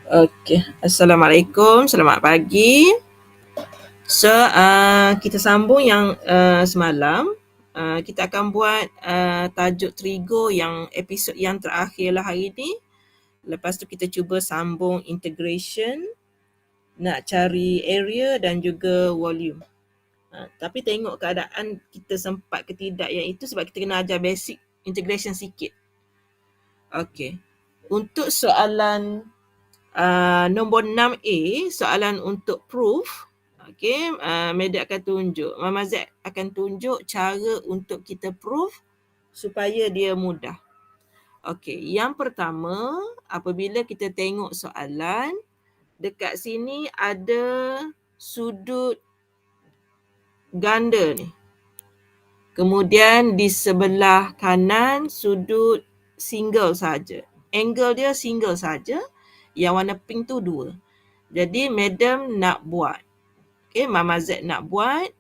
Okey, Assalamualaikum, selamat pagi. So, kita sambung yang semalam. Kita akan buat tajuk Trigo yang episod yang terakhir lah hari ni. Lepas tu kita cuba sambung integration, nak cari area dan juga volume. Tapi tengok keadaan kita sempat ke tidak yang itu sebab kita kena ajar basic integration sikit. Okey. Untuk soalan nombor 6A, soalan untuk proof. Okey, Medik akan tunjuk, Mama Z akan tunjuk cara untuk kita proof supaya dia mudah. Okey, yang pertama, apabila kita tengok soalan, dekat sini ada sudut ganda ni. Kemudian di sebelah kanan sudut single saja. Angle dia single saja. Yang warna pink tu 2. Jadi madam nak buat. Okay, Mama Z nak buat.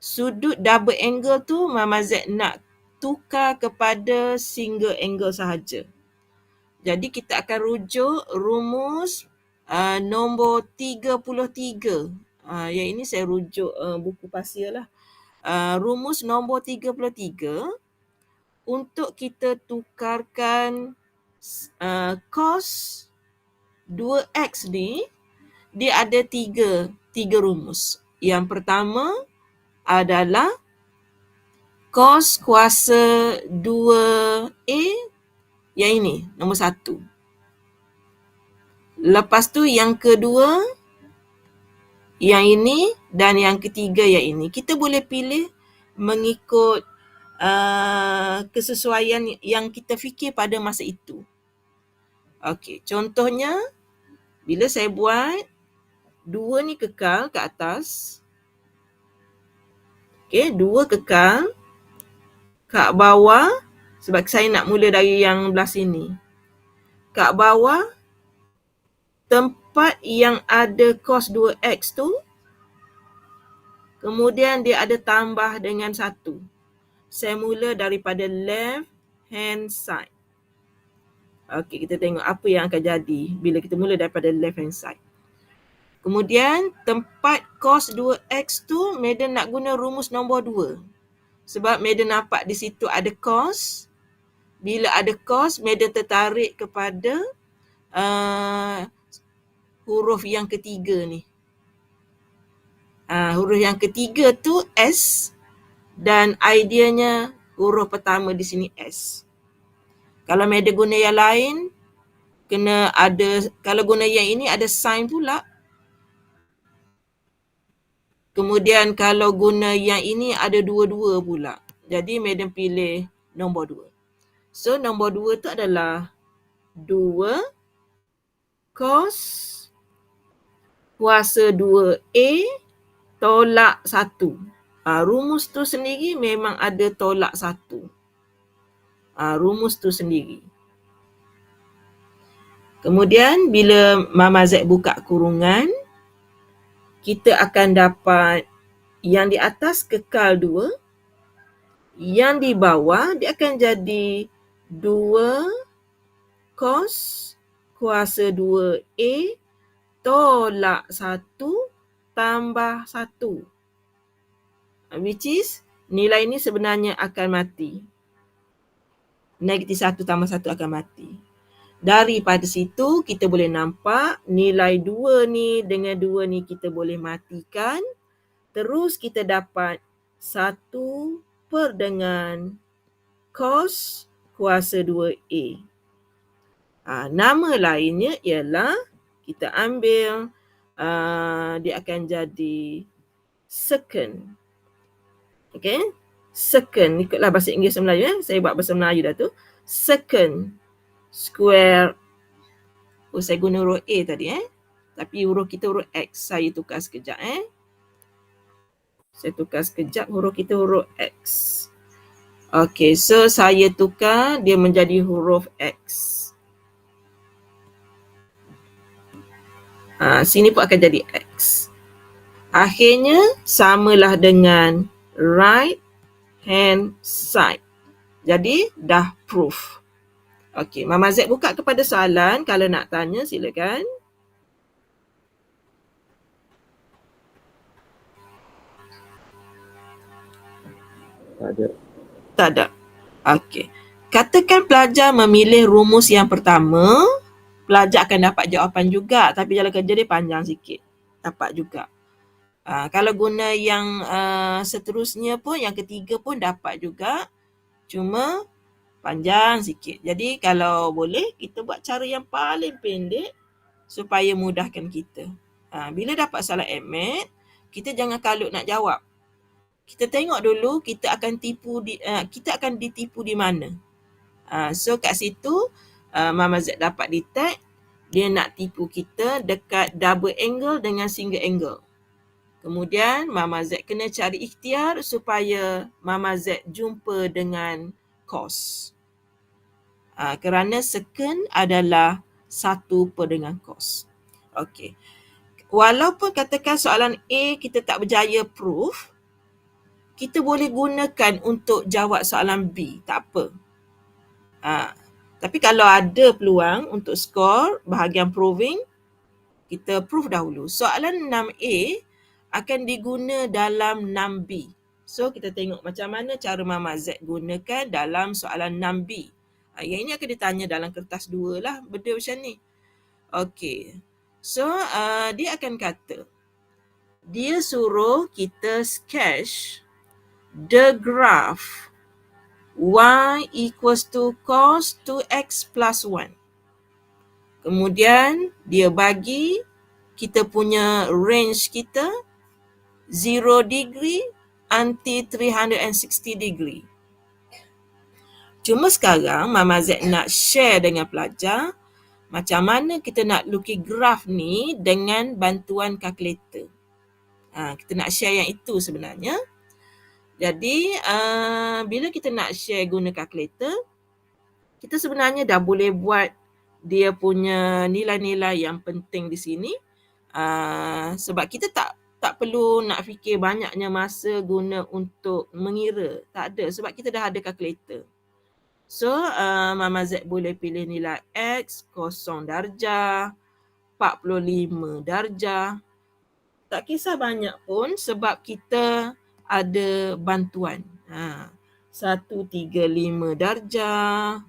Sudut double angle tu Mama Z nak tukar kepada single angle sahaja. Jadi kita akan rujuk rumus nombor 33. Yang ini saya rujuk buku pasia lah. Rumus nombor 33 untuk kita tukarkan cos 2x ni, dia ada tiga rumus. Yang pertama adalah cos kuasa 2a, yang ini nombor 1. Lepas tu yang kedua yang ini, dan yang ketiga yang ini. Kita boleh pilih mengikut kesesuaian yang kita fikir pada masa itu. Okey, contohnya bila saya buat 2 ni kekal ke atas. Okey, 2 kekal kat bawah sebab saya nak mula dari yang belah sini. Kat bawah tempat yang ada cos 2x tu, kemudian dia ada tambah dengan 1. Saya mula daripada left hand side. Okey, kita tengok apa yang akan jadi bila kita mula daripada left hand side. Kemudian tempat cos 2x tu madam nak guna rumus nombor 2. Sebab madam nampak di situ ada cos. Bila ada cos, madam tertarik kepada huruf yang ketiga ni. Huruf yang ketiga tu S, dan ideanya huruf pertama di sini S. Kalau madam guna yang lain, kena ada, kalau guna yang ini ada sign pula. Kemudian kalau guna yang ini ada 2 pula. Jadi madam pilih nombor 2. So nombor 2 tu adalah 2 cos kuasa 2A tolak 1. Rumus tu sendiri memang ada tolak 1. Rumus tu sendiri. Kemudian bila Mama Z buka kurungan, kita akan dapat yang di atas kekal 2, yang di bawah dia akan jadi 2 cos kuasa 2A tolak 1 tambah 1. Which is nilai ni sebenarnya akan mati. Negatif 1 tambah 1 akan mati. Daripada situ kita boleh nampak nilai 2 ni dengan 2 ni kita boleh matikan. Terus kita dapat 1 per dengan cos kuasa 2A. Nama lainnya ialah kita ambil dia akan jadi secant. Okay, secant, ikutlah bahasa Inggeris Melayu. Saya buat bahasa Melayu dah tu. Secant square. Saya guna huruf A tadi tapi huruf kita huruf X. Saya tukar sekejap Saya tukar sekejap, huruf kita huruf X. Okay, so saya tukar dia menjadi huruf X. Sini pun akan jadi X. Akhirnya samalah dengan right hand side. Jadi dah proof. Okey, Mama Z buka kepada soalan. Kalau nak tanya, silakan. Tak ada. Okey. Katakan pelajar memilih rumus yang pertama, pelajar akan dapat jawapan juga, tapi jalan kerja dia panjang sikit. Dapat juga. Kalau guna yang seterusnya pun, yang ketiga pun dapat juga. Cuma panjang sikit. Jadi kalau boleh, kita buat cara yang paling pendek supaya mudahkan kita. Bila dapat soalan AMAT, kita jangan kalut nak jawab. Kita tengok dulu kita akan ditipu di mana. So kat situ Mama Z dapat detect dia nak tipu kita dekat double angle dengan single angle. Kemudian Mama Z kena cari ikhtiar supaya Mama Z jumpa dengan cos. Kerana secant adalah 1 per dengan cos. Okey. Walaupun katakan soalan A kita tak berjaya proof, kita boleh gunakan untuk jawab soalan B, tak apa. Tapi kalau ada peluang untuk skor bahagian proving, kita proof dahulu. Soalan 6A akan diguna dalam 6B. So kita tengok macam mana cara Mama Z gunakan dalam soalan 6B. Yang ini akan ditanya dalam kertas 2 lah, benda macam ni. Okey. So dia akan kata, dia suruh kita sketch the graph y equals to cos 2x plus 1. Kemudian dia bagi kita punya range kita 0 degree until 360 degree. Cuma sekarang Mama Z nak share dengan pelajar macam mana kita nak lukis graf ni dengan bantuan kalkulator. Kita nak share yang itu sebenarnya. Jadi bila kita nak share guna kalkulator, kita sebenarnya dah boleh buat dia punya nilai-nilai yang penting di sini. Sebab kita tak perlu nak fikir banyaknya masa guna untuk mengira. Tak ada, sebab kita dah ada kalkulator. So Mama Z boleh pilih nilai X 0 darjah, 45 darjah. Tak kisah banyak pun sebab kita ada bantuan. 135 darjah.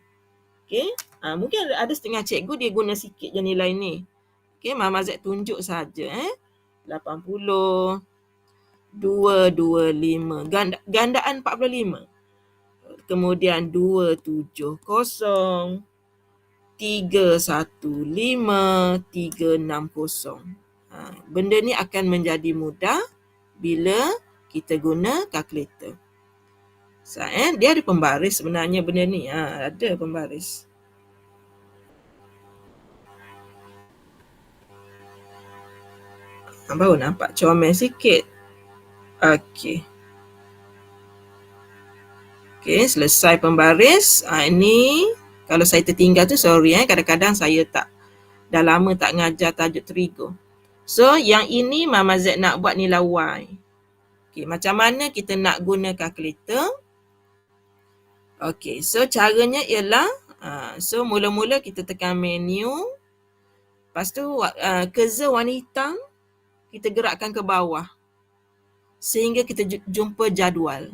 Okay. Mungkin ada setengah cikgu dia guna sikit je nilai ni. Okay, Mama Z tunjuk saja. 80, 225. Gandaan 45. Kemudian 270, 315, 360. Benda ni akan menjadi mudah bila kita guna kalkulator. Dia ada pembaris sebenarnya benda ni. Ada pembaris. Baru nampak comel sikit. Okey. Okey, selesai pembaris. Ini kalau saya tertinggal tu sorry kadang-kadang saya dah lama tak ngajar tajuk trigo. So yang ini Mama Z nak buat nilai Y. Okey, macam mana kita nak guna kalkulator? Okey, so caranya ialah so mula-mula kita tekan menu. Lepas tu cursor warna hitam kita gerakkan ke bawah sehingga kita jumpa jadual.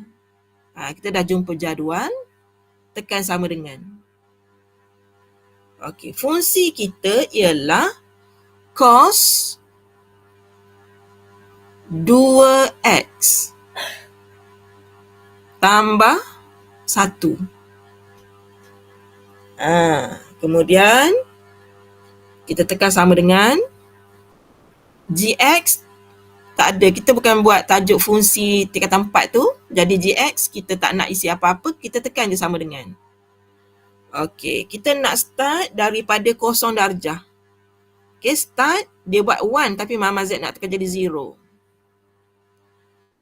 Kita dah jumpa jadual, tekan sama dengan. Okey, fungsi kita ialah cos 2x tambah 1. Kemudian kita tekan sama dengan gx. Tak ada, kita bukan buat tajuk fungsi tingkatan 4 tu. Jadi gx kita tak nak isi apa-apa, kita tekan je sama dengan. Okey, kita nak start daripada 0 darjah. Okey, start dia buat 1 tapi Mama Z nak tekan jadi 0.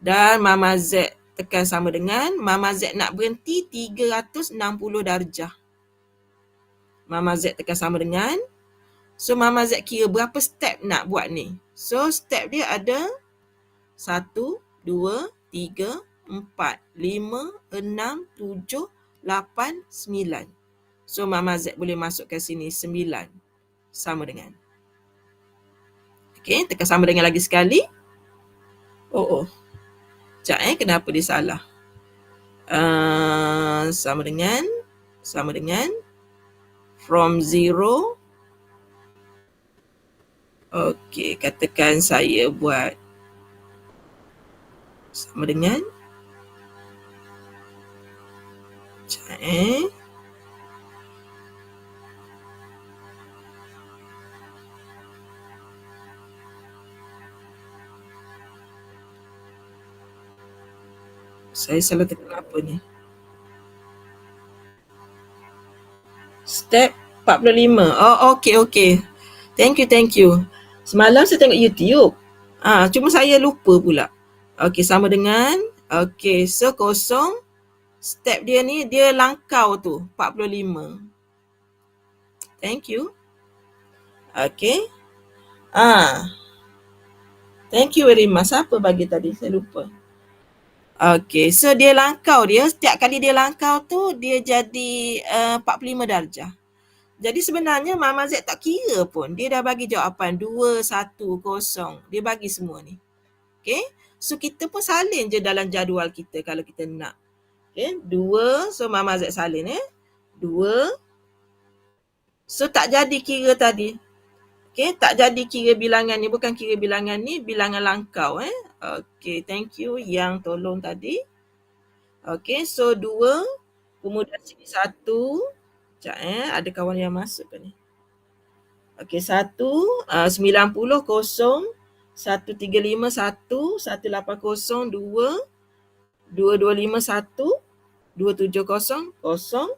Dan Mama Z tekan sama dengan, Mama Z nak berhenti 360 darjah. Mama Z tekan sama dengan. So Mama Z kira berapa step nak buat ni. So step dia ada 1, 2, 3, 4, 5, 6, 7, 8, 9. So Mama Z boleh masukkan sini 9 sama dengan. Okey, tekan sama dengan lagi sekali. Oh. Sekejap kenapa dia salah? Sama dengan from 0. Okey, katakan saya buat sama dengan. Sekejap Saya salah tekan apa ni? Step 45. Oh, okey. Thank you. Semalam saya tengok YouTube. Cuma saya lupa pula. Okey, sama dengan. Okey, so kosong. Step dia ni, dia langkau tu, 45. Thank you. Okey. Thank you very much. Siapa bagi tadi? Saya lupa. Okey, so dia langkau dia. Setiap kali dia langkau tu, dia jadi 45 darjah. Jadi sebenarnya Mama Z tak kira pun. Dia dah bagi jawapan 2, 1, 0. Dia bagi semua ni. Okay. So kita pun salin je dalam jadual kita kalau kita nak. Okay. 2. So Mama Z salin 2. So tak jadi kira tadi. Okay. Tak jadi kira bilangan ni. Bukan kira bilangan ni. Bilangan langkau. Okay. Thank you yang tolong tadi. Okay. So 2. Kemudian sini 1. Sekejap ada kawan yang masuk ke ni. Okey, 1, 90, 0, 135, 1, 180, 2, 225, 1, 270, 0,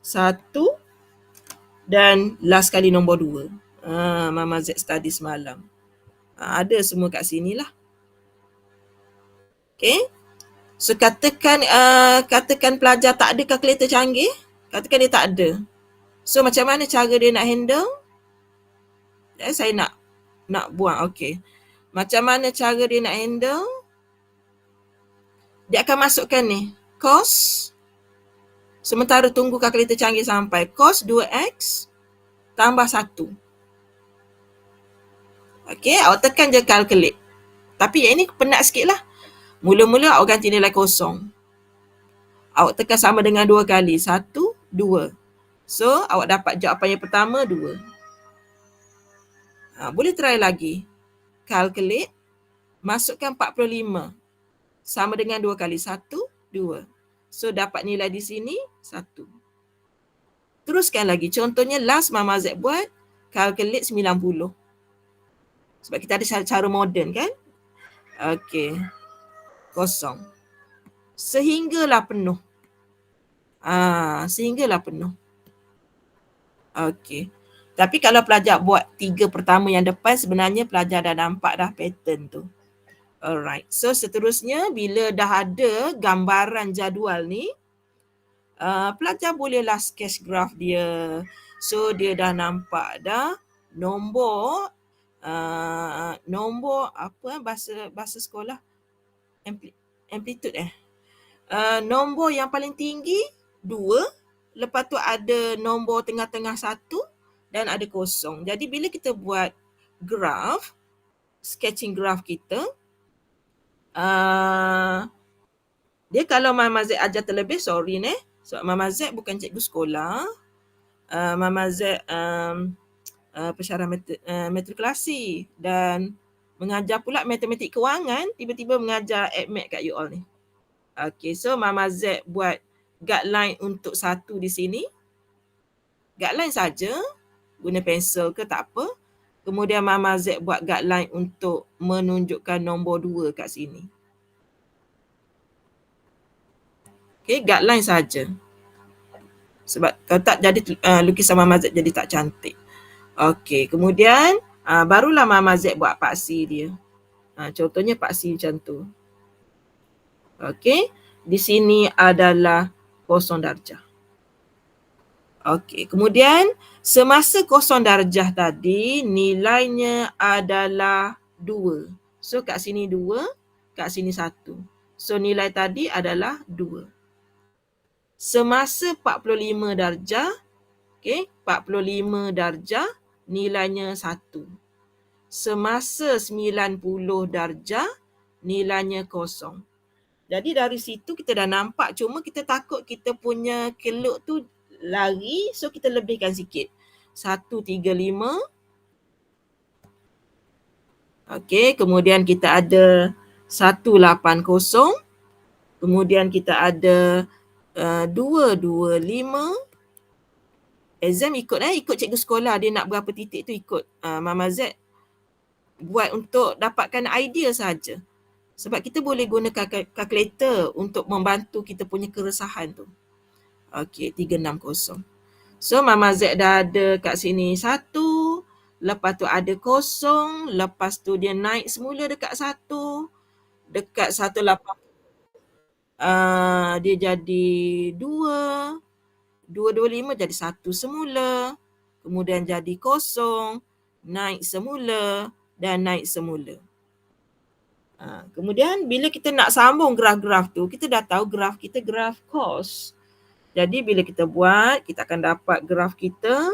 1 dan last kali nombor 2. Mama Z study semalam. Ada semua kat sini lah. Okey. So katakan pelajar tak ada kalkulator canggih. Katakan dia tak ada. So macam mana cara dia nak handle? Saya nak buang. Okey. Macam mana cara dia nak handle? Dia akan masukkan ni. Cos. Sementara tunggu kalkulator canggih sampai. Cos 2x tambah 1. Okey. Awak tekan je calculate. Tapi yang ini penat sikit lah. Mula-mula awak ganti nilai kosong. Awak tekan sama dengan 2 kali. 1, 2. So, awak dapat jawapan yang pertama 2. Boleh try lagi. Calculate. Masukkan 45. Sama dengan 2 kali. 1, 2. So, dapat nilai di sini 1. Teruskan lagi. Contohnya last Mama Z buat. Calculate 90. Sebab kita ada cara moden kan. Okey. Kosong. Sehinggalah penuh. Sehinggalah penuh. Okey. Tapi kalau pelajar buat 3 pertama yang depan, sebenarnya pelajar dah nampak dah pattern tu. Alright. So seterusnya bila dah ada gambaran jadual ni, pelajar bolehlah sketch graph dia. So dia dah nampak dah nombor apa bahasa sekolah? Amplitude nombor yang paling tinggi 2, lepas tu ada nombor tengah-tengah 1 dan ada kosong. Jadi bila kita buat graph, sketching graph kita, dia kalau Mama Z ajar terlebih, sorry sebab Mama Z bukan cikgu sekolah. Mama Z pensyarah matrikulasi dan mengajar pula matematik kewangan, tiba-tiba mengajar AdMed kat you all ni. Okay, so Mama Z buat guideline untuk 1 di sini. Guideline saja, guna pensel ke tak apa. Kemudian Mama Z buat guideline untuk menunjukkan nombor 2 kat sini. Okay, guideline saja. Sebab kalau tak jadi lukisan Mama Z jadi tak cantik. Okay, kemudian barulah Mama Z buat paksi dia. Contohnya paksi macam tu. Okay, di sini adalah 0 darjah. Okay, kemudian semasa 0 darjah tadi nilainya adalah 2. So kat sini 2, kat sini 1. So nilai tadi adalah 2. Semasa 45 darjah, okay, 45 darjah nilainya 1. Semasa 90 darjah nilainya 0. Jadi dari situ kita dah nampak, cuma kita takut kita punya keluk tu lari, so kita lebihkan sikit. 135. Okey, kemudian kita ada 180. Kemudian kita ada 225. Exam ikut cikgu sekolah, dia nak berapa titik tu ikut. Mama Z buat untuk dapatkan idea saja. Sebab kita boleh guna kalkulator untuk membantu kita punya keresahan tu. Okey, 360. So Mama Z dah ada kat sini 1, lepas tu ada 0, lepas tu dia naik semula dekat 1, dekat 180 dia jadi 2, 225 jadi 1 semula, kemudian jadi 0, naik semula dan naik semula. Kemudian bila kita nak sambung graf-graf tu, kita dah tahu graf kita graf cos. Jadi bila kita buat, kita akan dapat graf kita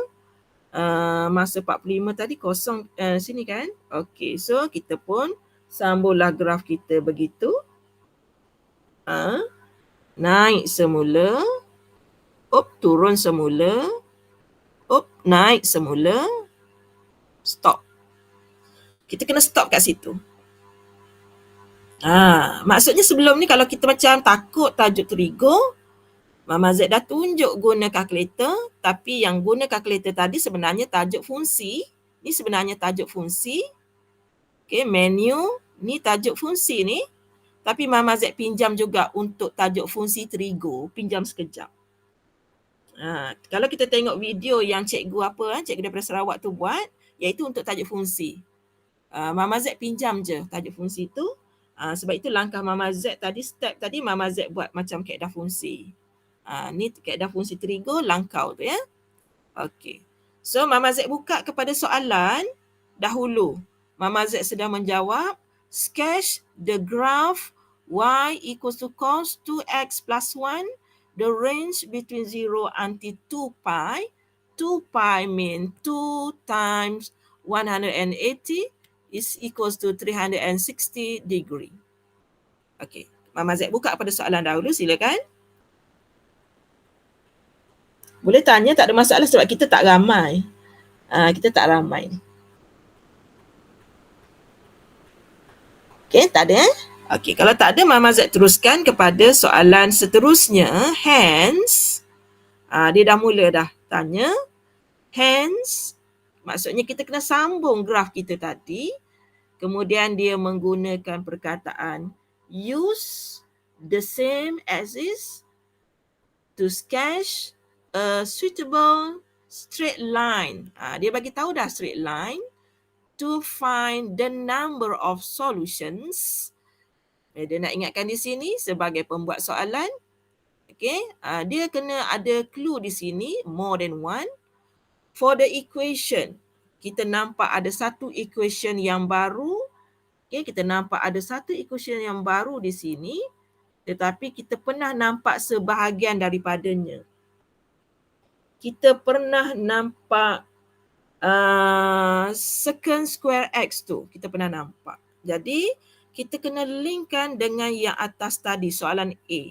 masa 45 tadi kosong sini kan. Okey, so kita pun sambunglah graf kita begitu. Naik semula, turun semula, naik semula, stop. Kita kena stop kat situ. Maksudnya sebelum ni kalau kita macam takut tajuk terigu, Mama Z dah tunjuk guna kalkulator, tapi yang guna kalkulator tadi sebenarnya tajuk fungsi. Ni sebenarnya tajuk fungsi. Okay, menu ni tajuk fungsi ni. Tapi Mama Z pinjam juga untuk tajuk fungsi terigu, pinjam sekejap. Kalau kita tengok video yang cikgu cikgu daripada Sarawak tu buat, iaitu untuk tajuk fungsi. Mama Z pinjam je tajuk fungsi tu. Sebab itu langkah Mama Z tadi, step tadi Mama Z buat macam kaedah fungsi. Ni kaedah fungsi terigu langkau tu ya. Okey. So Mama Z buka kepada soalan dahulu. Mama Z sedang menjawab, sketch the graph y equals to cos 2x plus 1, the range between 0 until 2 pi. 2 pi mean 2 times 180 is equals to 360 degree. Okey, Mama Z buka pada soalan dahulu, silakan. Boleh tanya, tak ada masalah sebab kita tak ramai. Kita tak ramai. Okey, tak ada Okey, kalau tak ada, Mama Z teruskan kepada soalan seterusnya. Hence, dia dah mula dah tanya. Hence, maksudnya kita kena sambung graf kita tadi. Kemudian dia menggunakan perkataan use the same axis to sketch a suitable straight line. Dia bagi tahu dah straight line to find the number of solutions. Dia nak ingatkan di sini sebagai pembuat soalan. Okay, dia kena ada clue di sini, more than one. For the equation, kita nampak ada satu equation yang baru. Okay, kita nampak ada satu equation yang baru di sini, tetapi kita pernah nampak sebahagian daripadanya. Kita pernah nampak secant square x tu, kita pernah nampak. Jadi, kita kena linkkan dengan yang atas tadi, soalan A.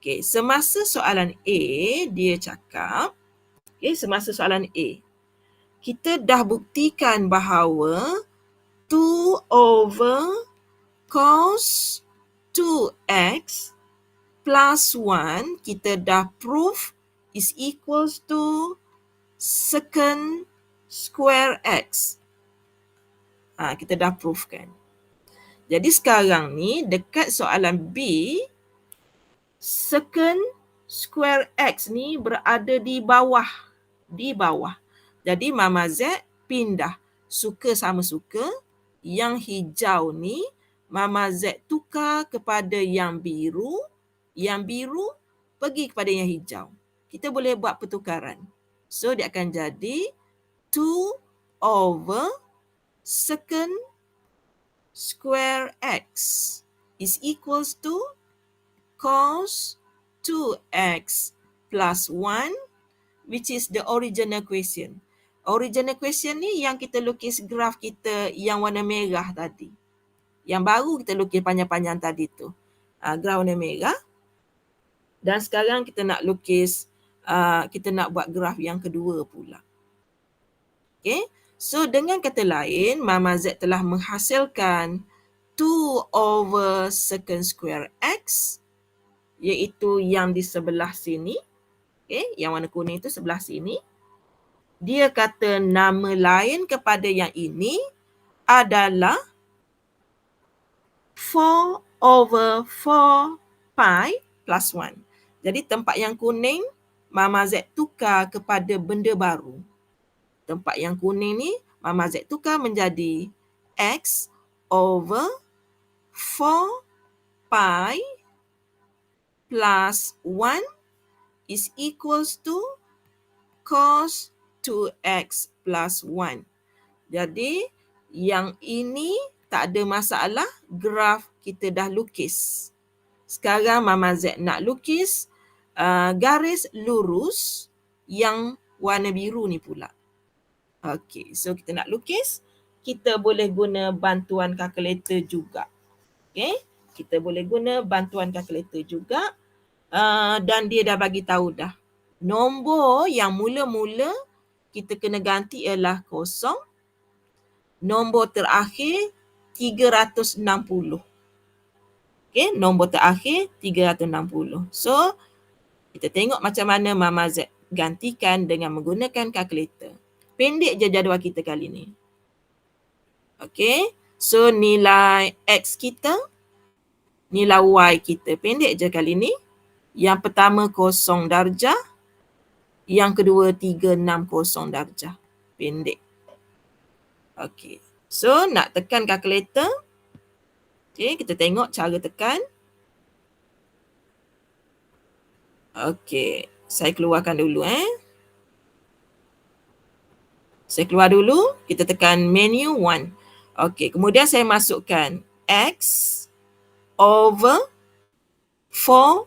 Okay, semasa soalan A, dia cakap, semasa soalan A, kita dah buktikan bahawa 2 over cos 2x plus 1, kita dah proof is equals to secant square x. Kita dah proofkan. Jadi sekarang ni dekat soalan B, secant square x ni berada di bawah. Di bawah. Jadi Mama Z pindah. Suka sama suka. Yang hijau ni Mama Z tukar kepada yang biru. Yang biru pergi kepada yang hijau. Kita boleh buat pertukaran. So dia akan jadi 2 over secant square x is equals to cos 2x plus 1, which is the original question. Original question ni yang kita lukis graf kita yang warna merah tadi. Yang baru kita lukis panjang-panjang tadi tu. Graf warna merah. Dan sekarang kita nak lukis, kita nak buat graf yang kedua pula. Okay. So dengan kata lain, Mama Z telah menghasilkan 2 over secant square x, iaitu yang di sebelah sini. Okay, yang warna kuning itu sebelah sini. Dia kata nama lain kepada yang ini adalah 4 over 4 pi plus 1. Jadi tempat yang kuning, Mama Z tukar kepada benda baru. Tempat yang kuning ni, Mama Z tukar menjadi x over 4 pi plus 1 is equals to cos 2x plus 1. Jadi, yang ini tak ada masalah, graf kita dah lukis. Sekarang Mama Z nak lukis garis lurus yang warna biru ni pula. Okey, so kita nak lukis, kita boleh guna bantuan kalkulator juga. Okey, kita boleh guna bantuan kalkulator juga. Dan dia dah bagi tahu dah. Nombor yang mula-mula kita kena ganti ialah 0. Nombor terakhir 360. Okey, nombor terakhir 360. So, kita tengok macam mana Mama Z gantikan dengan menggunakan kalkulator. Pendek je jadual kita kali ni. Okey, so nilai X kita, nilai Y kita pendek je kali ni. Yang pertama 0 darjah, yang kedua 360 darjah. Pendek. Okey, so nak tekan kalkulator. Okey, kita tengok cara tekan. Okey, saya keluarkan dulu Saya keluar dulu, kita tekan menu 1. Okey, kemudian saya masukkan X over 4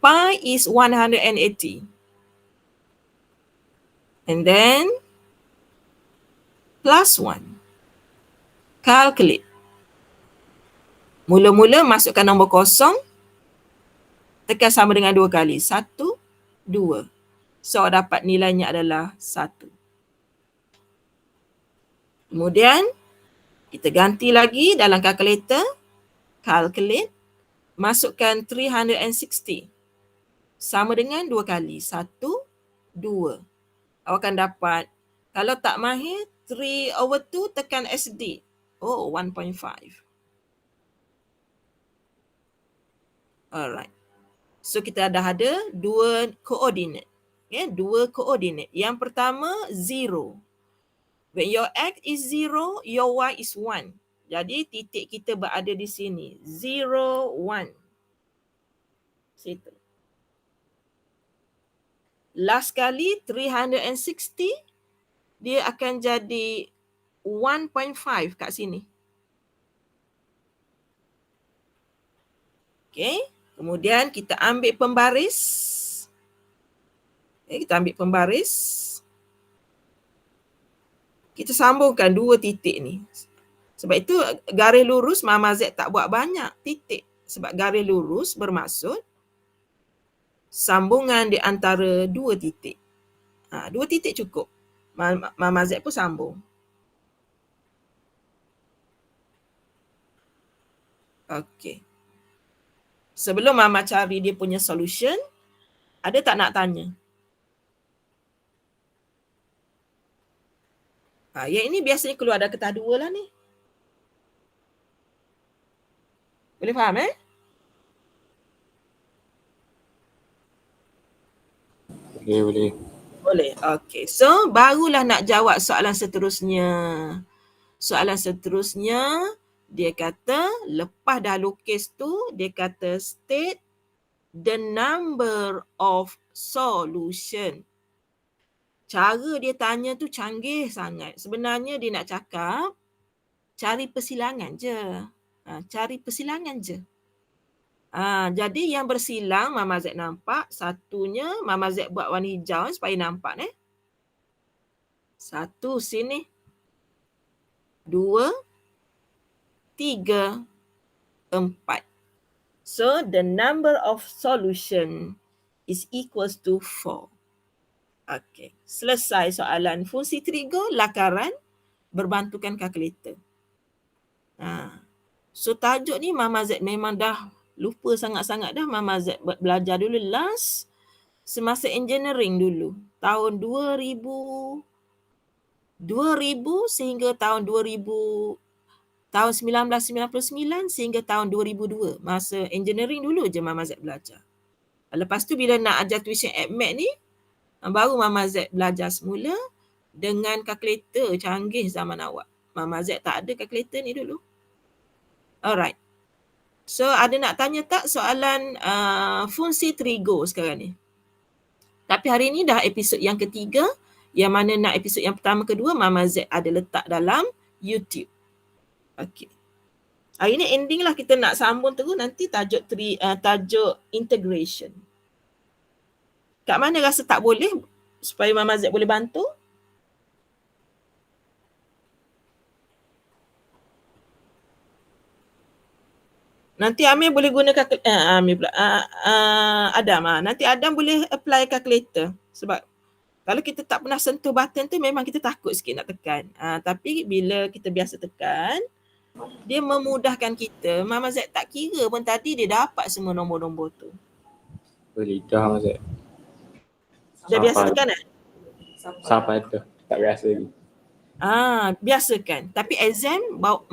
pi is 180. And then plus 1. Calculate. Mula-mula masukkan nombor 0. Tekan sama dengan 2 kali. 1, 2. So dapat nilainya adalah 1. Kemudian kita ganti lagi dalam kalkulator. Calculate. Masukkan 360. Sama dengan 2 kali. 1, 2. Awak akan dapat, kalau tak mahir, 3 over 2 tekan SD. Oh, 1.5. Alright. So kita dah ada 2 koordinat. Okay, 2 koordinat. Yang pertama, 0. When your X is 0, your Y is 1. Jadi titik kita berada di sini. 0, 1. Situ. Last kali 360, dia akan jadi 1.5 kat sini. Okay. Kemudian kita ambil pembaris. Okay, kita ambil pembaris. Kita sambungkan 2 titik ni. Sebab itu garis lurus Mama Z tak buat banyak titik. Sebab garis lurus bermaksud sambungan di antara 2 titik. 2 titik cukup. Mama Z pun sambung. Okey. Sebelum Mama cari dia punya solution, ada tak nak tanya? Yang ini biasanya keluar ada kertas 2 lah ni. Boleh faham Boleh. Boleh. Okey. So, barulah nak jawab soalan seterusnya. Soalan seterusnya, dia kata, lepas dah lukis tu, dia kata state the number of solution. Cara dia tanya tu canggih sangat. Sebenarnya dia nak cakap, cari persilangan je. Cari persilangan je. Jadi yang bersilang Mama Z nampak, satunya Mama Z buat warna hijau supaya nampak. Satu sini, 2, 3, 4. So the number of solution is equals to 4. Okey, selesai soalan fungsi trigo lakaran berbantukan kalkulator. So tajuk ni Mama Z memang dah lupa sangat-sangat dah. Mama Z belajar dulu last semasa engineering dulu. Tahun 2000 sehingga tahun 1999 sehingga tahun 2002. Masa engineering dulu je Mama Z belajar. Lepas tu bila nak ajar tuition AdMed ni, baru Mama Z belajar semula dengan kalkulator canggih zaman awak. Mama Z tak ada kalkulator ni dulu. Alright. So ada nak tanya tak soalan fungsi trigo sekarang ni? Tapi hari ni dah episod yang ketiga, yang mana nak episod yang pertama kedua Mama Z ada letak dalam YouTube. Okey. Hari ni ending lah, kita nak sambung terus nanti tajuk integration. Kat mana rasa tak boleh supaya Mama Z boleh bantu? Nanti Amir boleh gunakan Amir pula. Adam. Nanti Adam boleh apply calculator. Sebab kalau kita tak pernah sentuh button tu memang kita takut sikit nak tekan. Tapi bila kita biasa tekan, dia memudahkan kita. Mama Z tak kira pun tadi dia dapat semua nombor-nombor tu. Boleh dah Mama Z. Dah biasa tekan kan? Sampai tu. Tak biasa lagi. Biasakan. Tapi exam bawa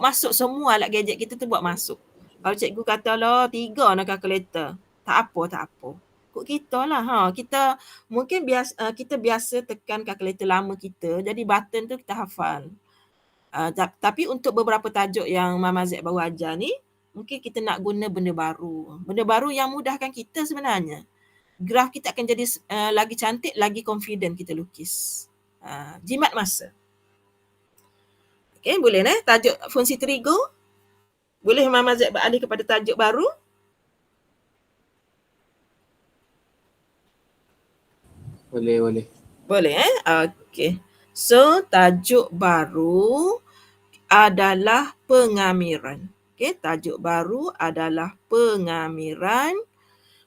masuk semua alat gadget kita tu buat masuk. Kalau cikgu kata lah 3 nak kalkulator. Tak apa. Kok kita lah. Kita mungkin kita biasa tekan kalkulator lama kita. Jadi button tu kita hafal. Tapi untuk beberapa tajuk yang Mama Z baru ajar ni, mungkin kita nak guna benda baru. Benda baru yang mudahkan kita sebenarnya. Graf kita akan jadi lagi cantik, lagi confident kita lukis. Jimat masa. Okay, boleh tajuk fungsi trigo? Boleh Mama Z beralih kepada tajuk baru? Boleh. Boleh Okay. So tajuk baru adalah pengamiran. Okay, tajuk baru adalah pengamiran.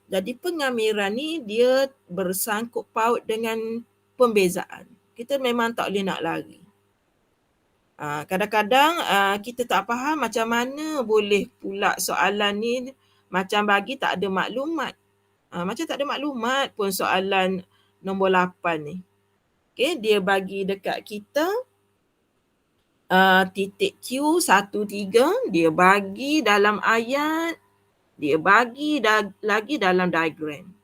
Jadi pengamiran ni dia bersangkut paut dengan pembezaan. Kita memang tak boleh nak lari. Kadang-kadang kita tak faham macam mana boleh pula soalan ni macam bagi tak ada maklumat. Macam tak ada maklumat pun soalan nombor 8 ni. Okay, dia bagi dekat kita titik Q13, dia bagi dalam ayat, dia bagi lagi dalam diagram.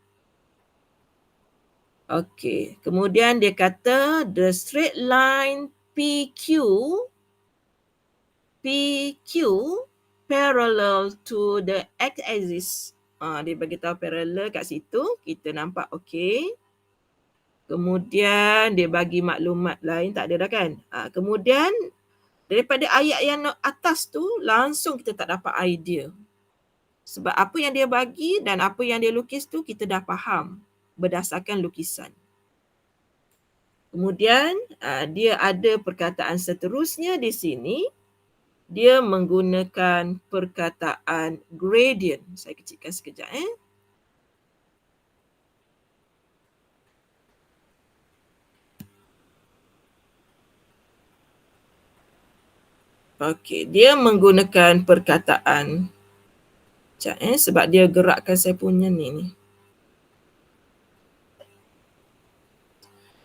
Okay, kemudian dia kata the straight line PQ parallel to the x-axis. Dia bagi tahu parallel kat situ, kita nampak okey. Kemudian dia bagi maklumat lain tak ada dah kan. Kemudian daripada ayat yang atas tu langsung kita tak dapat idea. Sebab apa yang dia bagi dan apa yang dia lukis tu kita dah faham berdasarkan lukisan. Kemudian dia ada perkataan seterusnya di sini. Dia menggunakan perkataan gradient. Saya kecilkan sekejap. Okey, dia menggunakan perkataan. Sekejap sebab dia gerakkan saya punya ni.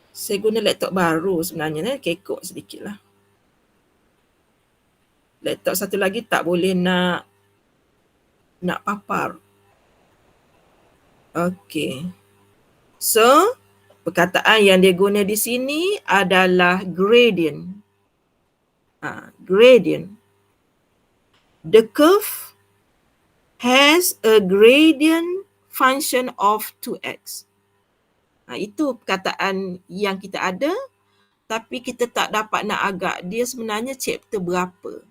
Saya guna laptop baru sebenarnya, kekok sedikit lah. Laptop satu lagi tak boleh nak papar. Okey. So, perkataan yang dia guna di sini adalah gradient. Gradient. The curve has a gradient function of 2x. Itu perkataan yang kita ada, tapi kita tak dapat nak agak dia sebenarnya chapter berapa.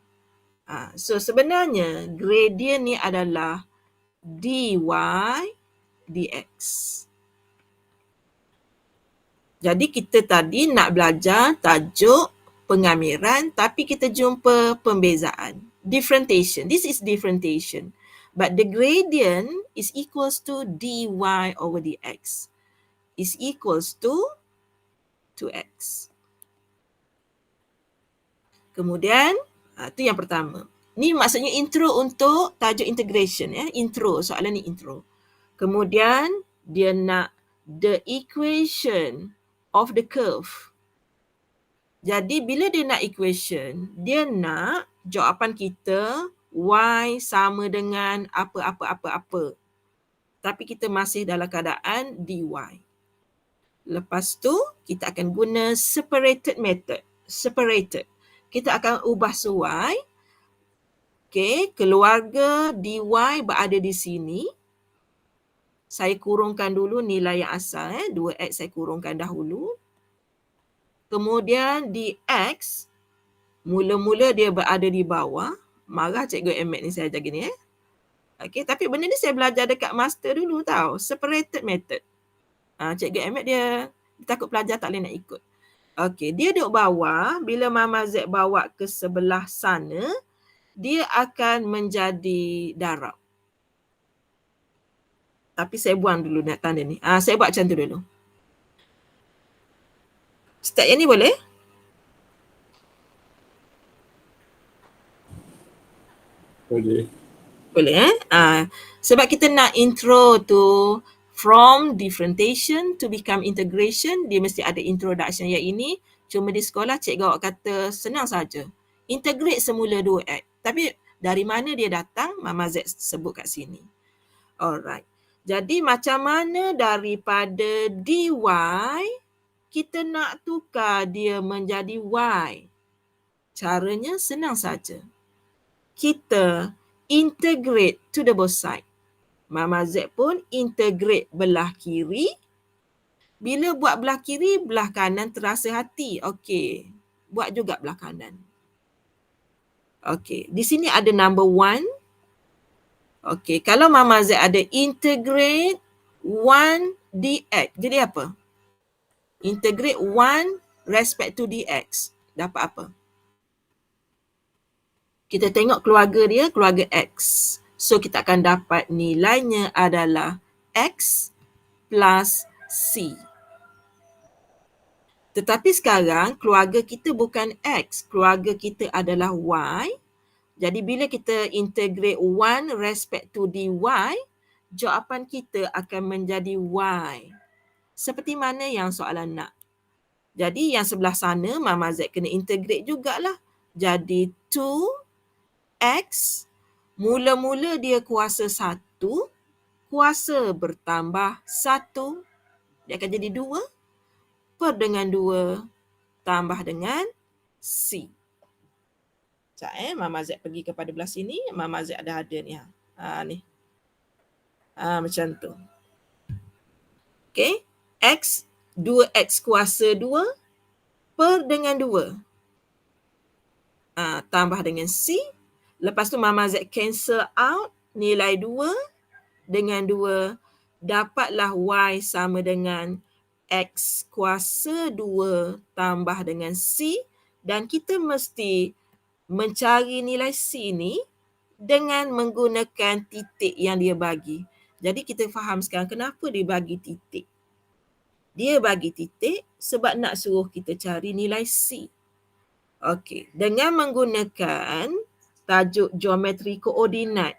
So sebenarnya gradient ni adalah dy dx. Jadi kita tadi nak belajar tajuk pengamiran tapi kita jumpa pembezaan. Differentiation. This is differentiation. But the gradient is equals to dy over dx. Is equals to 2x. Kemudian, itu yang pertama. Ni maksudnya intro untuk tajuk integration. Intro, soalan ni intro. Kemudian, dia nak the equation of the curve. Jadi bila dia nak equation, dia nak jawapan kita y sama dengan apa-apa-apa-apa. Tapi kita masih dalam keadaan dy. Lepas tu kita akan guna separated method. Separated. Kita akan ubah suai. Okay, keluarga dy berada di sini. Saya kurungkan dulu nilai yang asal. 2x saya kurungkan dahulu. Kemudian dx, mula-mula dia berada di bawah. Marah Cikgu Ahmed ni saya jaga ni. Okay, tapi benda ni saya belajar dekat master dulu tau. Separated method. Cikgu Ahmed dia takut pelajar tak boleh nak ikut. Okay, dia duduk bawah. Bila Mama Z bawa ke sebelah sana, dia akan menjadi darab. Tapi saya buang dulu nak tanda ni. Saya buat macam tu dulu. Step yang ni boleh? Boleh. Boleh sebab kita nak intro to from differentiation to become integration, dia mesti ada introduction yang ini. Cuma di sekolah cikgu awak kata senang saja. Integrate semula 2x. Tapi dari mana dia datang? Mama Z sebut kat sini. Alright. Jadi macam mana daripada dy kita nak tukar dia menjadi y? Caranya senang saja. Kita integrate to the both side. Mama Z pun integrate belah kiri. Bila buat belah kiri, belah kanan terasa hati. Okey, buat juga belah kanan. Okey, di sini ada number 1. Okey, kalau Mama Z ada integrate 1 dx. Jadi apa? Integrate 1 respect to dx. Dapat apa? Kita tengok keluarga dia, keluarga x. So, kita akan dapat nilainya adalah x plus c. Tetapi sekarang, keluarga kita bukan x. Keluarga kita adalah y. Jadi, bila kita integrate 1 respect to dy, jawapan kita akan menjadi y. Seperti mana yang soalan nak. Jadi, yang sebelah sana, Mama Z kena integrate jugalah. Jadi, 2x, mula-mula dia kuasa 1, kuasa bertambah 1, dia akan jadi 2, per dengan 2, tambah dengan c. Sekejap Mama Z pergi kepada belah sini, Mama Z ada ni. Ni. Macam tu. Okay, x, 2x kuasa 2, per dengan 2. Tambah dengan c. Lepas tu Mama Z cancel out nilai 2 dengan 2. Dapatlah y sama dengan x kuasa 2 tambah dengan c. Dan kita mesti mencari nilai c ni dengan menggunakan titik yang dia bagi. Jadi kita faham sekarang kenapa dia bagi titik. Dia bagi titik sebab nak suruh kita cari nilai c. Okey, dengan menggunakan tajuk geometri koordinat.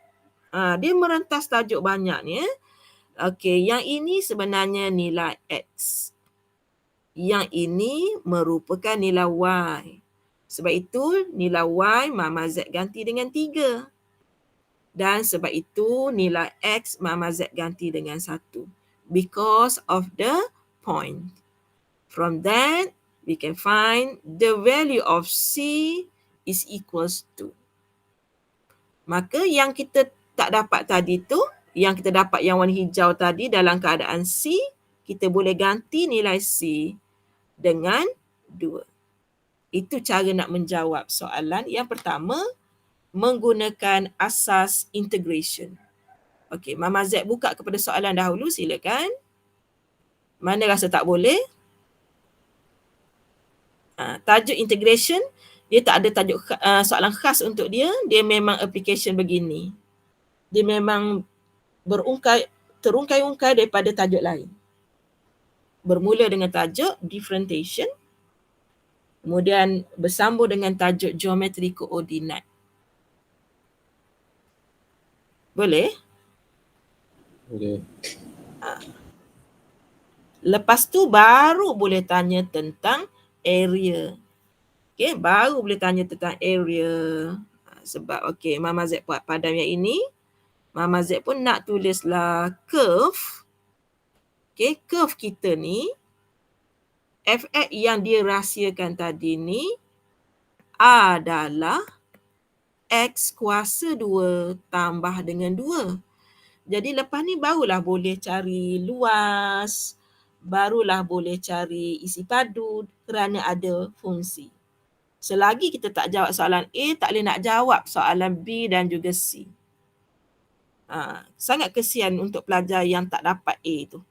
Dia merentas tajuk banyak ni. Okey, yang ini sebenarnya nilai x. Yang ini merupakan nilai y. Sebab itu nilai y Mama Z ganti dengan 3. Dan sebab itu nilai x Mama Z ganti dengan 1. Because of the point. From that, we can find the value of c is equals to. Maka yang kita tak dapat tadi tu, yang kita dapat yang warna hijau tadi dalam keadaan c, kita boleh ganti nilai c dengan 2. Itu cara nak menjawab soalan yang pertama menggunakan asas integration. Okey, Mama Z buka kepada soalan dahulu, silakan. Mana rasa tak boleh? Tajuk integration, dia tak ada tajuk soalan khas untuk dia. Dia memang application begini. Dia memang terungkai-ungkai daripada tajuk lain. Bermula dengan tajuk differentiation, kemudian bersambung dengan tajuk geometri koordinat. Boleh? Boleh. Lepas tu baru boleh tanya tentang area. Okay, baru boleh tanya tentang area. Sebab okay, Mama Z buat padam yang ini. Mama Z pun nak tulislah curve. Okay, curve kita ni, fx yang dia rahsiakan tadi ni adalah x kuasa 2 tambah dengan 2. Jadi lepas ni barulah boleh cari luas, barulah boleh cari isi padu kerana ada fungsi. Selagi kita tak jawab soalan A, tak boleh nak jawab soalan B dan juga C. Sangat kesian untuk pelajar yang tak dapat A tu.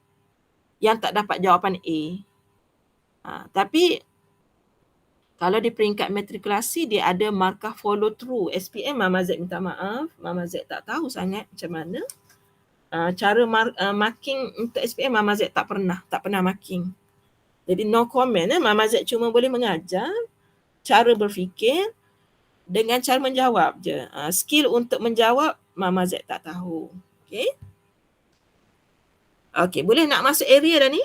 Yang tak dapat jawapan A. Tapi kalau di peringkat matrikulasi, dia ada markah follow through. SPM, Mama Z minta maaf. Mama Z tak tahu sangat macam mana. Cara marking untuk SPM, Mama Z tak pernah marking. Jadi no comment. Mama Z cuma boleh mengajar cara berfikir dengan cara menjawab je. Skill untuk menjawab, Mama Z tak tahu. Okay. Okay, boleh nak masuk area dah ni?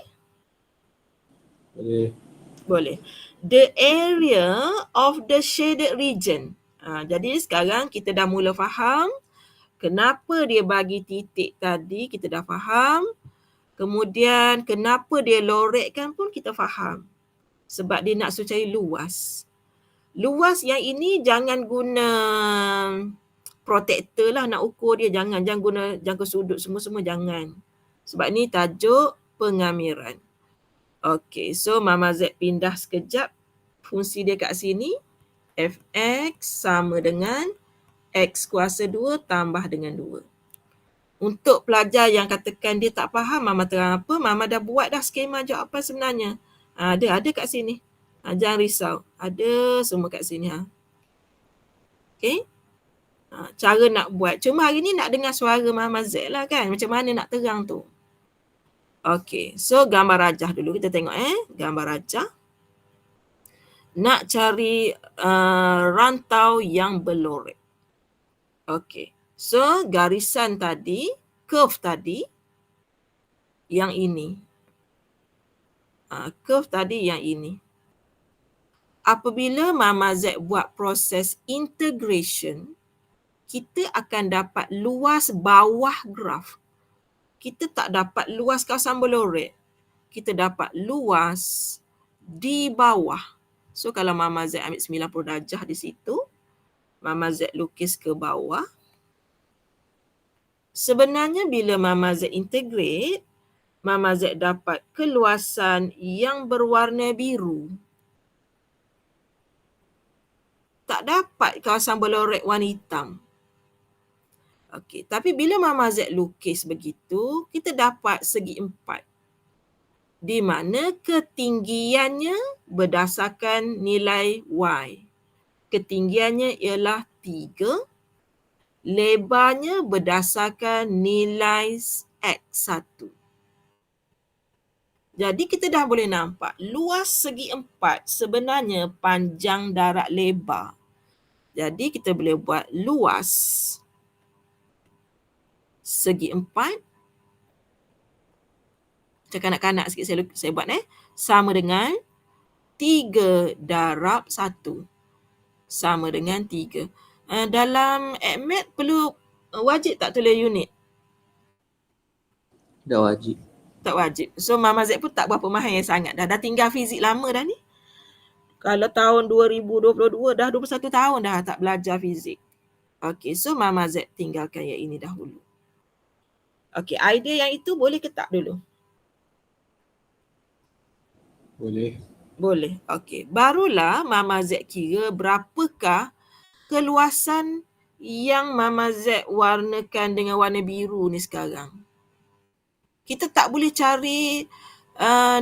Boleh. Boleh. The area of the shaded region. Jadi sekarang kita dah mula faham kenapa dia bagi titik tadi, kita dah faham. Kemudian kenapa dia lorekkan pun kita faham. Sebab dia nak suruh cari luas. Luas yang ini jangan guna protector lah nak ukur dia. Jangan guna jangka sudut semua-semua, jangan. Sebab ni tajuk pengamiran. Okay, so Mama Z pindah sekejap fungsi dia kat sini. Fx sama dengan x kuasa 2 tambah dengan 2. Untuk pelajar yang katakan dia tak faham Mama terang apa, Mama dah buat dah skema jawapan sebenarnya. Ada kat sini. Jangan risau. Ada semua kat sini. Okay. Cara nak buat. Cuma hari ni nak dengar suara Mama Z lah kan. Macam mana nak terang tu. Okay. So gambar rajah dulu. Kita tengok gambar rajah. Nak cari rantau yang berlorek. Okay. So garisan tadi, curve tadi, yang ini. Curve tadi yang ini. Apabila Mama Z buat proses integration, kita akan dapat luas bawah graf. Kita tak dapat luas kawasan berlorek. Kita dapat luas di bawah. So kalau Mama Z ambil 90 darjah di situ, Mama Z lukis ke bawah. Sebenarnya bila Mama Z integrate, Mama Z dapat keluasan yang berwarna biru. Tak dapat kawasan berlorek warna hitam. Okey, tapi bila Mama Z lukis begitu, kita dapat segi empat. Di mana ketinggiannya berdasarkan nilai Y. Ketinggiannya ialah 3. Lebarnya berdasarkan nilai X1. Jadi kita dah boleh nampak luas segi empat sebenarnya panjang darab lebar. Jadi kita boleh buat luas segi empat. Macam kanak-kanak sikit saya buat sama dengan 3 darab 1. Sama dengan 3. Dalam AdMath perlu wajib tak tulis unit? Tak wajib. Tak wajib. So Mama Z pun tak berapa mahir sangat. Dah tinggal fizik lama dah ni. Kalau tahun 2022 dah 21 tahun dah tak belajar fizik. Okay, so Mama Z tinggalkan yang ini dahulu. Okay, idea yang itu boleh ke tak dulu? Boleh. Boleh. Okay, barulah Mama Z kira berapakah keluasan yang Mama Z warnakan dengan warna biru ni sekarang. Kita tak boleh cari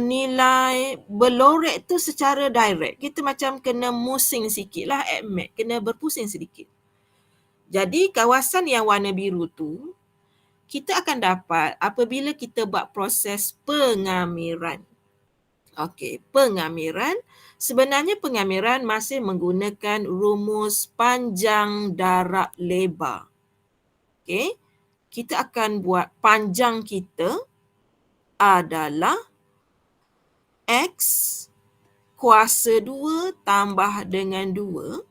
nilai berlorek tu secara direct. Kita macam kena musing sikit lah, admit, kena berpusing sedikit. Jadi kawasan yang warna biru tu, kita akan dapat apabila kita buat proses pengamiran. Okey, pengamiran. Sebenarnya pengamiran masih menggunakan rumus panjang darab lebar. Okey, kita akan buat panjang kita adalah X kuasa 2 tambah dengan 2.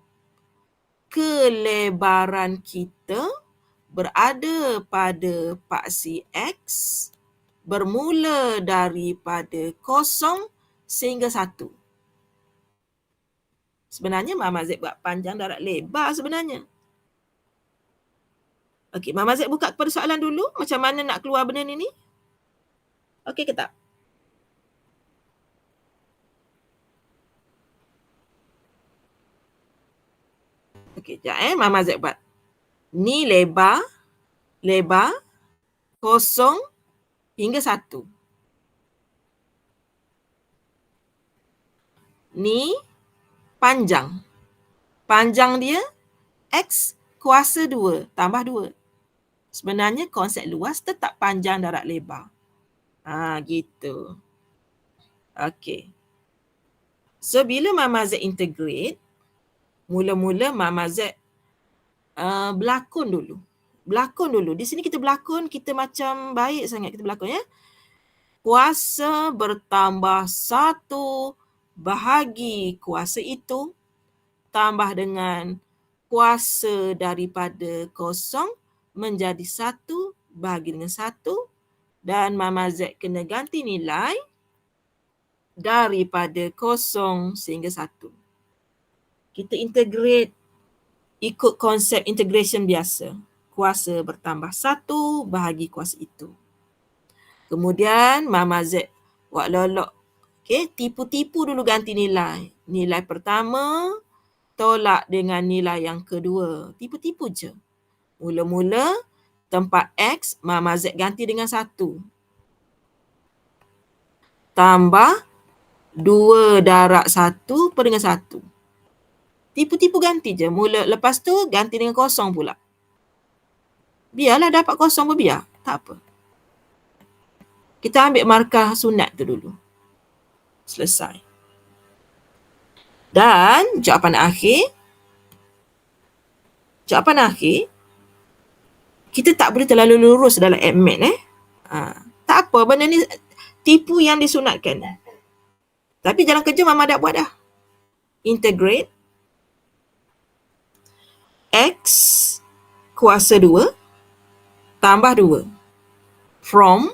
Kelebaran kita berada pada paksi X bermula daripada 0 sehingga 1. Sebenarnya Mama Z buat panjang darab lebar sebenarnya. Okey, Mama Z buka kepada soalan dulu. Macam mana nak keluar benda ni? Okey ke tak? Okey, sekejap Mama Z buat. Ni lebar 0 hingga 1. Ni panjang. Panjang dia X kuasa 2 tambah 2. Sebenarnya konsep luas tetap panjang darab lebar. Gitu. Okey. So, bila Mama Z integrate, mula-mula Mama Z berlakon dulu. Di sini kita berlakon, kita macam baik sangat kita berlakon ya. Kuasa bertambah 1 bahagi kuasa itu tambah dengan kuasa daripada 0 menjadi 1 bahagi dengan 1 dan Mama Z kena ganti nilai daripada 0 sehingga 1. Kita integrate ikut konsep integration biasa. Kuasa bertambah 1 bahagi kuasa itu. Kemudian Mama Z buat lolok. Okay, tipu-tipu dulu ganti nilai. Nilai pertama tolak dengan nilai yang kedua. Tipu-tipu je. Mula-mula tempat X, Mama Z ganti dengan 1. Tambah 2 darab 1 per dengan 1. Tipu-tipu ganti je. Lepas tu ganti dengan 0 pula. Biarlah dapat 0 pun biar. Tak apa. Kita ambil markah sunat tu dulu. Selesai. Dan jawapan akhir, kita tak boleh terlalu lurus dalam admit. Tak apa, benda ni tipu yang disunatkan. Tapi jalan kerja Mama dah buat dah. Integrate X kuasa 2 tambah 2 from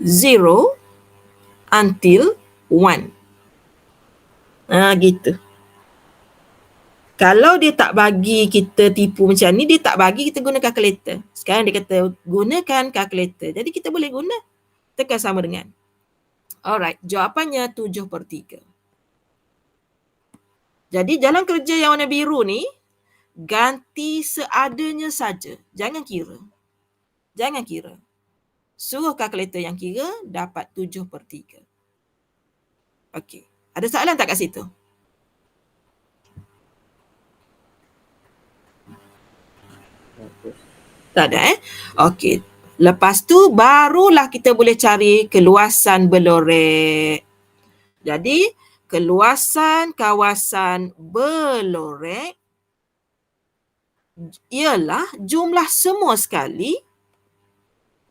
0 until 1. Gitu. Kalau dia tak bagi kita tipu macam ni, dia tak bagi kita guna kalkulator. Sekarang dia kata gunakan kalkulator. Jadi kita boleh guna. Tekan sama dengan. Alright, jawapannya 7/3. Jadi jalan kerja yang warna biru ni, ganti seadanya saja. Jangan kira. Suruh kalkulator yang kira, dapat 7/3. Okey. Ada soalan tak kat situ? Tak ada Okey. Lepas tu barulah kita boleh cari keluasan berlorek. Jadi keluasan kawasan berlorek ialah jumlah semua sekali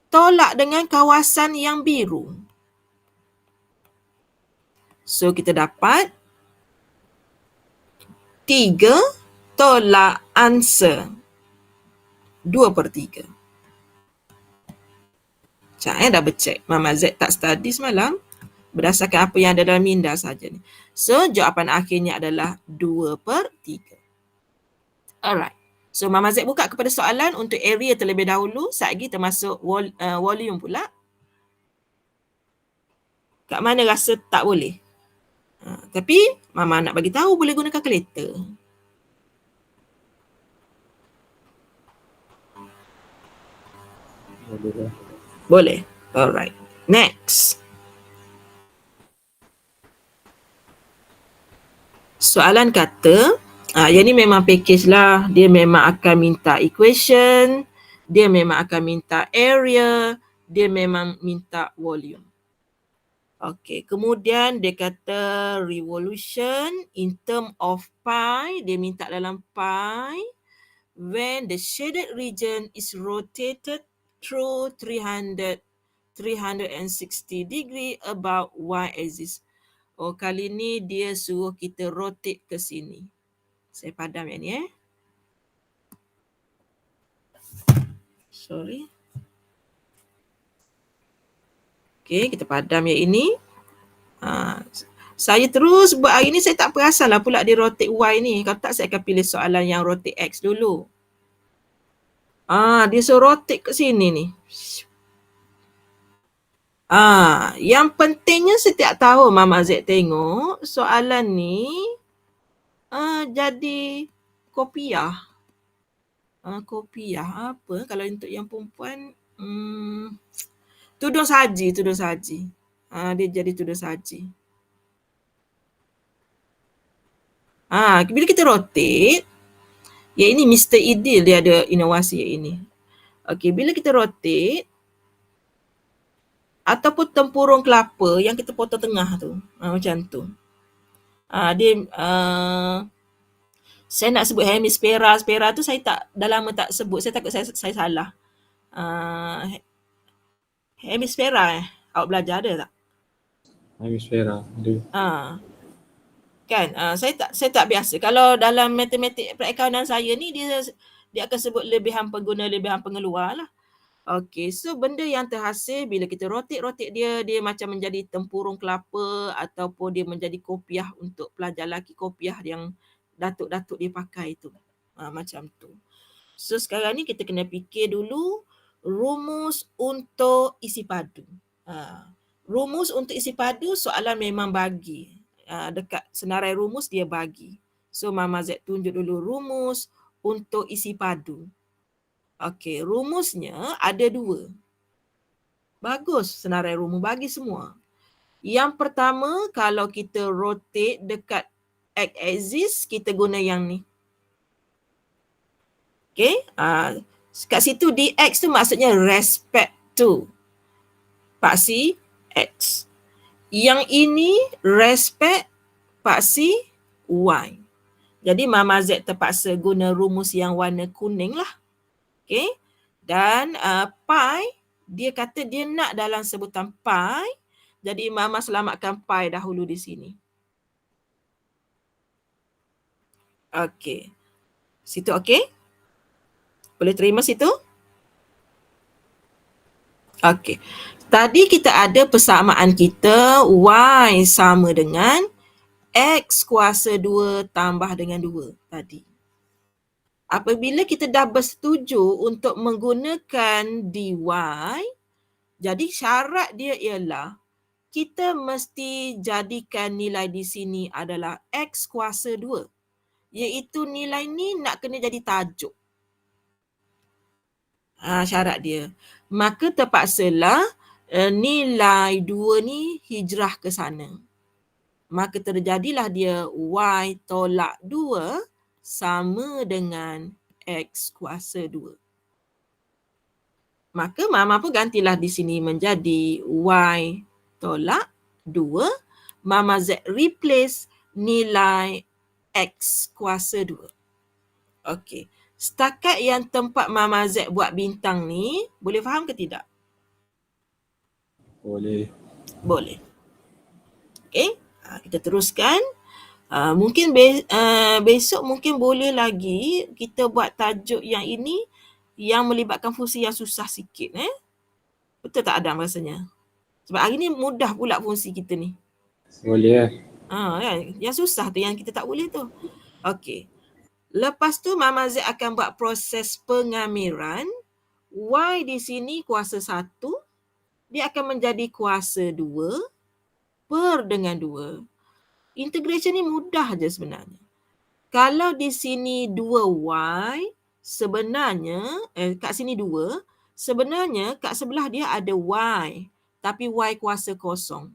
tolak dengan kawasan yang biru. So kita dapat 3 tolak answer 2/3. Macam dah bercek. Mama Z tak study semalam. Berdasarkan apa yang ada dalam minda saja ni. So jawapan akhirnya adalah 2/3. Alright. So Mama Z buka kepada soalan untuk area terlebih dahulu. Saat lagi termasuk volume pula. Kat mana rasa tak boleh? Tapi Mama nak bagi tahu boleh guna kalkulator. Boleh lah. Boleh. Alright. Next. Soalan kata, yang ni memang package lah. Dia memang akan minta equation, dia memang akan minta area, dia memang minta volume. Okey, kemudian dia kata revolution in term of pi, dia minta dalam pi, when the shaded region is rotated through 360 degree about y-axis. Oh, kali ni dia suruh kita rotate ke sini. Saya padam yang ni Sorry. Okay, kita padam yang ini. Saya terus buat hari ni, saya tak perasan lah pula dia rotate Y ni. Kalau tak, saya akan pilih soalan yang rotate X dulu. Dia suruh rotate ke sini ni. Yang pentingnya setiap tahun Mama Z tengok soalan ni jadi kopiah. Kopiah apa kalau untuk yang perempuan? Tudung saji. Dia jadi tudung saji. Bila kita rotate, yang ini Mr. Idil dia ada inovasi yang ini. Okey, bila kita rotate ataupun tempurung kelapa yang kita potong tengah tu, macam tu. Saya nak sebut hemisphere tu saya tak, dah lama tak sebut. Saya takut saya salah. Hemisphere awak belajar ada tak? Hemisfera. Ada. Kan, saya tak biasa. Kalau dalam matematik perakaunan saya ni, dia akan sebut lebihan pengguna, lebihan pengeluar lah. Okey, so benda yang terhasil bila kita rotate dia macam menjadi tempurung kelapa ataupun dia menjadi kopiah untuk pelajar lelaki, kopiah yang datuk-datuk dia pakai tu. Macam tu. So sekarang ni kita kena fikir dulu rumus untuk isi padu. Rumus untuk isi padu soalan memang bagi. Dekat senarai rumus dia bagi. So Mama Z tunjuk dulu rumus untuk isi padu. Okey, rumusnya ada 2. Bagus senarai rumus bagi semua. Yang pertama, kalau kita rotate dekat x-axis, kita guna yang ni. Okey, kat situ dx tu maksudnya respect to paksi x. Yang ini respect paksi y. Jadi Mama Z terpaksa guna rumus yang warna kuning lah. Okay. Dan pi, dia kata dia nak dalam sebutan pi. Jadi Mama selamatkan pi dahulu di sini. Okay. Situ okay? Boleh terima situ? Okay. Tadi kita ada persamaan kita y sama dengan x kuasa 2 tambah dengan 2 tadi. Apabila kita dah bersetuju untuk menggunakan dy, jadi syarat dia ialah kita mesti jadikan nilai di sini adalah x kuasa 2. Iaitu nilai ni nak kena jadi tajuk. Syarat dia. Maka terpaksalah nilai 2 ni hijrah ke sana. Maka terjadilah dia y tolak 2 sama dengan x kuasa 2. Maka Mama pun gantilah di sini menjadi y tolak 2. Mama Z replace nilai x kuasa 2. Okey. Setakat yang tempat Mama Z buat bintang ni, boleh faham ke tidak? Boleh. Boleh. Okey. Kita teruskan. Mungkin besok mungkin boleh lagi kita buat tajuk yang ini yang melibatkan fungsi yang susah sikit. Betul tak Adam rasanya? Sebab hari ni mudah pula fungsi kita ni. Boleh Kan? Yang susah tu yang kita tak boleh tu. Okey. Lepas tu Mama Z akan buat proses pengamiran. Y di sini kuasa 1. Dia akan menjadi kuasa 2 per dengan 2. Integration ni mudah je sebenarnya. Kalau di sini 2y, sebenarnya kat sini 2, sebenarnya kat sebelah dia ada Y, tapi Y kuasa kosong.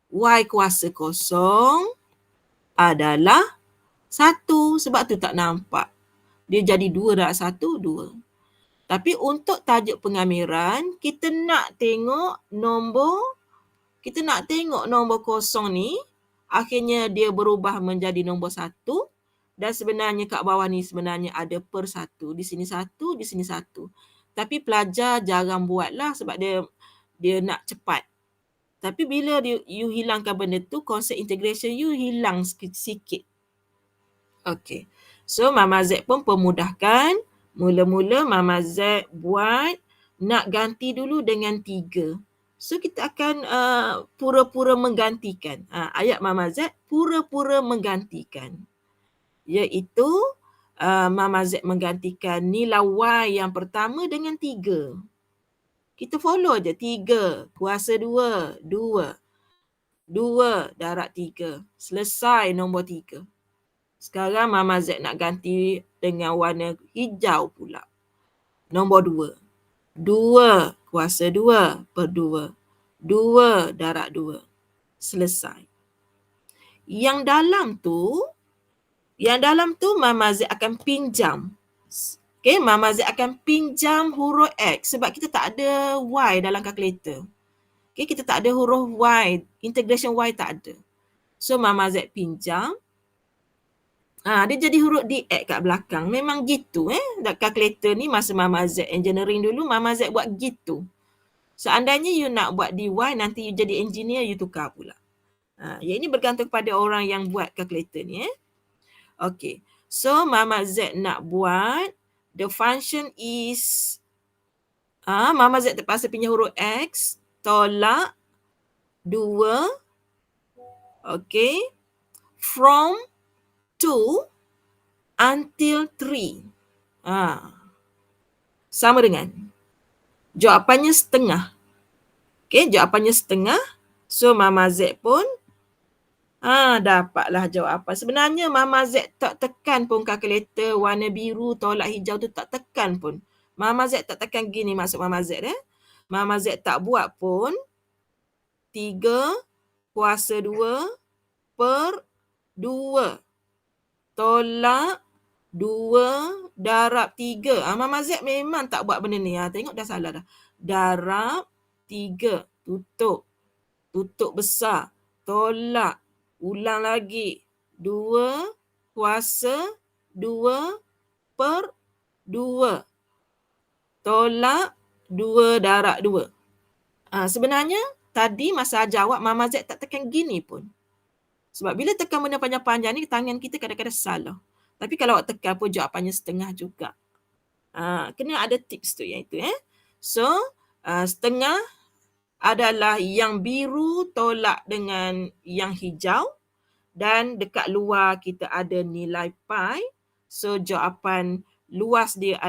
Y kuasa kosong adalah 1, sebab tu tak nampak. Dia jadi 2 darab 1, 2. Tapi untuk tajuk pengamiran, kita nak tengok nombor kosong ni, akhirnya dia berubah menjadi nombor 1, dan sebenarnya kat bawah ni sebenarnya ada per 1. Di sini 1, di sini 1. Tapi pelajar jarang buatlah sebab dia nak cepat. Tapi bila you hilangkan benda tu, konsep integration you hilang sikit. Okey. So Mama Z pun pemudahkan. Mula-mula Mama Z buat nak ganti dulu dengan 3. So kita akan pura-pura menggantikan. Ayat Mama Z pura-pura menggantikan. Iaitu Mama Z menggantikan nilai Y yang pertama dengan 3. Kita follow je. 3 kuasa 2, 2. 2 darab 3. Selesai nombor 3. Sekarang Mama Z nak ganti dengan warna hijau pula. Nombor 2. 2 kuasa 2 per 2. 2 darab 2. Selesai. Yang dalam tu Mama Z akan pinjam. Okay, Mama Z akan pinjam huruf X sebab kita tak ada Y dalam kalkulator. Okay, kita tak ada huruf Y. Integration Y tak ada. So Mama Z pinjam. Dia jadi huruf DX kat belakang. Memang gitu kalkulator ni masa Mama Z engineering dulu, Mama Z buat gitu. Seandainya you nak buat DY, nanti you jadi engineer, you tukar pula. Yang ini bergantung kepada orang yang buat kalkulator ni. Okay. So Mama Z nak buat, the function is, Mama Z terpaksa pinjam huruf X, tolak 2, okay, from 2 until 3. Sama dengan jawapannya setengah. Okay, jawapannya setengah. So Mama Z pun dapatlah jawapan. Sebenarnya Mama Z tak tekan pun kalkulator warna biru tolak hijau tu, tak tekan pun. Mama Z tak tekan gini maksud Mama Z. Mama Z tak buat pun. 3 kuasa 2 per 2 tolak 2 darab 3. Mama Z memang tak buat benda ni. Tengok dah salah dah. Darab 3. Tutup besar. Tolak. Ulang lagi. 2 kuasa 2 per 2. Tolak 2 darab 2. Sebenarnya tadi masa jawab Mama Z tak tekan gini pun. Sebab bila tekan benda panjang-panjang ni, tangan kita kadang-kadang salah. Tapi kalau awak tekan pun jawapannya setengah juga. Kena ada tips tu yang itu. So, setengah adalah yang biru tolak dengan yang hijau. Dan dekat luar kita ada nilai pi. So, jawapan luas dia,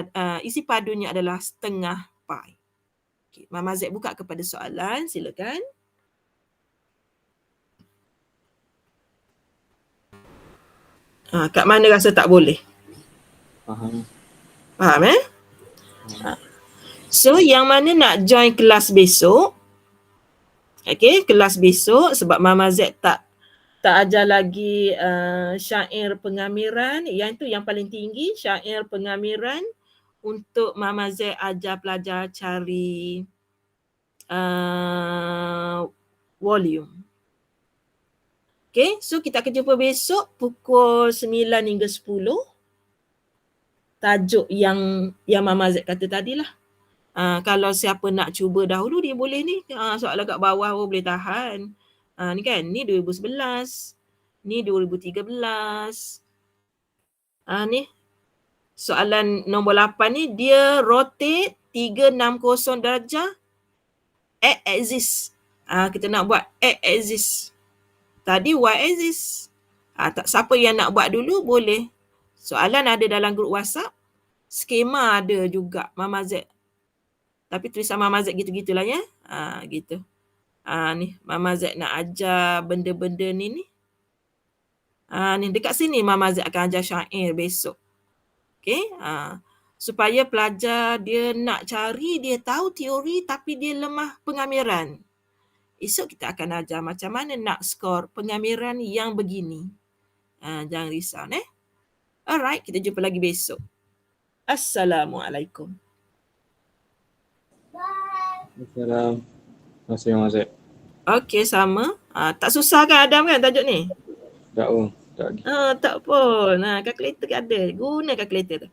isi padunya adalah setengah pi. Okay, Mama Z buka kepada soalan. Silakan. Kat mana rasa tak boleh? Faham So yang mana nak join kelas besok? Okay, kelas besok sebab Mama Z tak ajar lagi syair pengamiran. Yang itu yang paling tinggi, syair pengamiran. Untuk Mama Z ajar pelajar cari volume. Okay, so kita akan jumpa besok pukul 9 hingga 10. Tajuk yang Mama Z kata tadilah. Kalau siapa nak cuba dahulu, dia boleh ni. Soalan kat bawah pun boleh tahan. Ni kan, ni 2011. Ni 2013. Ni. Soalan nombor 8 ni, dia rotate 360 darjah. X-axis. Kita nak buat X-axis. Tadi Y-axis. Siapa yang nak buat dulu boleh. Soalan ada dalam grup WhatsApp. Skema ada juga Mama Z. Tapi tulisan Mama Z gitu-gitulah ya. Gitu. Ni Mama Z nak ajar benda-benda ni. Ni dekat sini Mama Z akan ajar syair besok. Okay. supaya pelajar dia nak cari, dia tahu teori tapi dia lemah pengamiran. Esok kita akan ajar macam mana nak skor pengamiran yang begini. Jangan risau, Alright, kita jumpa lagi besok. Assalamualaikum. Assalamualaikum. Terima kasih. Okey, sama. Tak susah kan Adam kan tajuk ni? Tak pun. Tak lagi. Tak pun. Kalkulator ada. Guna kalkulator tu.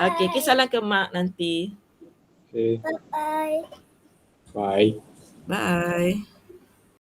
Okey, salam ke mak nanti. Okay. Bye-bye. Bye. Bye.